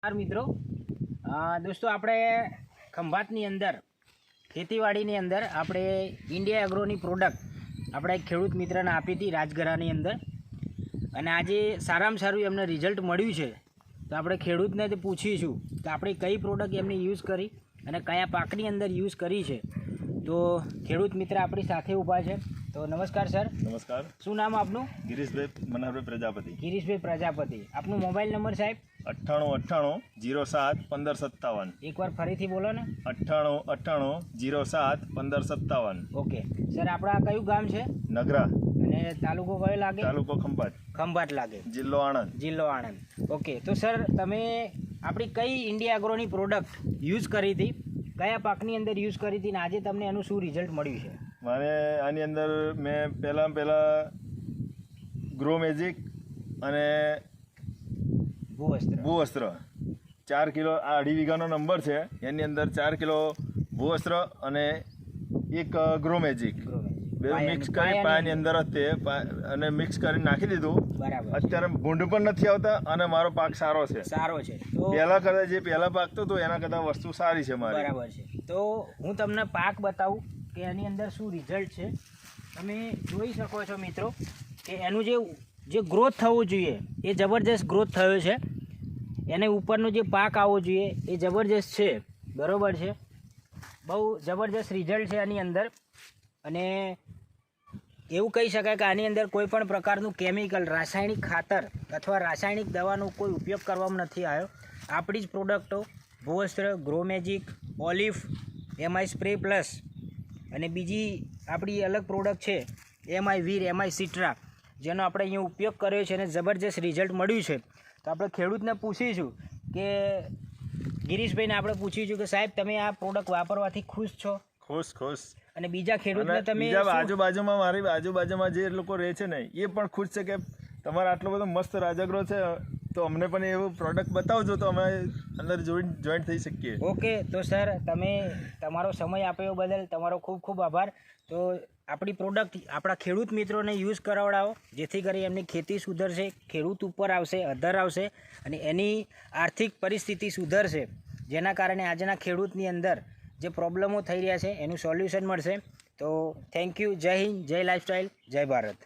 મિત્રો દોસ્તો આપણે ખંભાતની અંદર ખેતીવાડીની અંદર આપણે ઇન્ડિયા એગ્રોની પ્રોડક્ટ આપણે ખેડૂત મિત્રને આપી હતી રાજગરાની અંદર, અને આજે સારામાં સારું એમને રિઝલ્ટ મળ્યું છે. તો આપણે ખેડૂતને તે પૂછીશું કે આપણે કઈ પ્રોડક્ટ એમને યુઝ કરી અને કયા પાકની અંદર યુઝ કરી છે. તો ખેડૂત મિત્ર આપણી સાથે ઊભા છે. તો નમસ્કાર સર. નમસ્કાર. શું નામ આપનું? ગિરીશભાઈ મનહરભાઈ પ્રજાપતિ. ગિરીશભાઈ પ્રજાપતિ. આપનો મોબાઈલ નંબર સાહેબ? 9898071557. એકવાર ફરીથી બોલો ને. 9898071557. ઓકે સર, આપણા કયું ગામ છે? નગરા. અને તાલુકો કયો લાગે? તાલુકો ખંભાત. ખંભાત લાગે. જિલ્લો આણંદ. જિલ્લો આણંદ. ઓકે, તો સર તમે આપણી કઈ ઇન્ડિયા એગ્રોની પ્રોડક્ટ યુઝ કરી હતી, કયા પાકની અંદર યુઝ કરી હતી, ને આજે તમને એનું શું રિઝલ્ટ મળ્યું છે? મારે આની અંદર મેં પહેલાં ગ્રો મેજિક અને ભૂવસ્ત્ર 4 કિલો, આ 2.5 વીઘાનો નંબર છે, એની અંદર 4 કિલો ભૂવસ્ત્ર અને 1 ગ્રો મેજિક બે મિક્સ કરી પાયાની અંદર જ તે અને મિક્સ કરી નાખી દીધું. બરાબર. અત્યારે ભૂંડ પણ નથી આવતા અને મારો પાક સારો છે. સારો છે. તો પહેલાં કરતાં જે પહેલાં પાકતો હતો એના કરતાં વસ્તુ સારી છે મારી. બરાબર છે. તો હું તમને પાક બતાવું કે એની અંદર શું રિઝલ્ટ છે. તમે જોઈ શકો છો મિત્રો કે એનું જે ગ્રોથ થવો જોઈએ એ જબરજસ્ત ગ્રોથ થયો છે. એને ઉપરનો જે પાક આવવો જોઈએ એ જબરજસ્ત છે. બરાબર છે. બહુ જબરજસ્ત રિઝલ્ટ છે આની અંદર. અને એવું કહી શકાય કે આની અંદર કોઈ પણ પ્રકારનું કેમિકલ, રાસાયણિક ખાતર અથવા રાસાયણિક દવાનો કોઈ ઉપયોગ કરવામાં નથી આવ્યો. આપણી જ પ્રોડક્ટો ભૂવસ્ત્ર, ગ્રો મેજિક, ઓલિફ, એમઆઈ સ્પ્રે પ્લસ અને બીજી આપણી અલગ પ્રોડક્ટ છે એમઆઈ વીર, એમઆઈ સિટ્રા, જેનો આપણે અહીંયા ઉપયોગ કર્યો છે અને જબરજસ્ત રિઝલ્ટ મળ્યું છે. તો આપણે ખેડૂતને પૂછીશું કે ગિરીશભાઈને આપણે પૂછીશું કે સાહેબ તમે આ પ્રોડક્ટ વાપરવાથી ખુશ છો? ખુશ. અને બીજા ખેડૂતને તમે આજુબાજુમાં મારી આજુબાજુમાં જે લોકો રહે છે ને એ પણ ખુશ છે કે તમારો આટલો બધો મસ્ત રાજગરો છે, તો અમને પણ એવું પ્રોડક્ટ બતાવજો તો અમે અંદર જોઈન્ટ થઈ શકીએ. ઓકે, તો સર તમે તમારો સમય આપ્યો બદલ તમારો ખૂબ ખૂબ આભાર. તો આપણી પ્રોડક્ટ આપણા ખેડૂત મિત્રોને યુઝ કરાવડાવો, જેથી કરી એમની ખેતી સુધરશે, ખેડૂત ઉપર આવશે, અધર આવશે અને એની આર્થિક પરિસ્થિતિ સુધરશે, જેના કારણે આજના ખેડૂતની અંદર જે પ્રોબ્લેમો થઈ રહ્યા છે એનું સોલ્યુશન મળશે. તો થેન્ક યુ. જય હિન્દ, જય લાઈફસ્ટાઈલ, જય ભારત.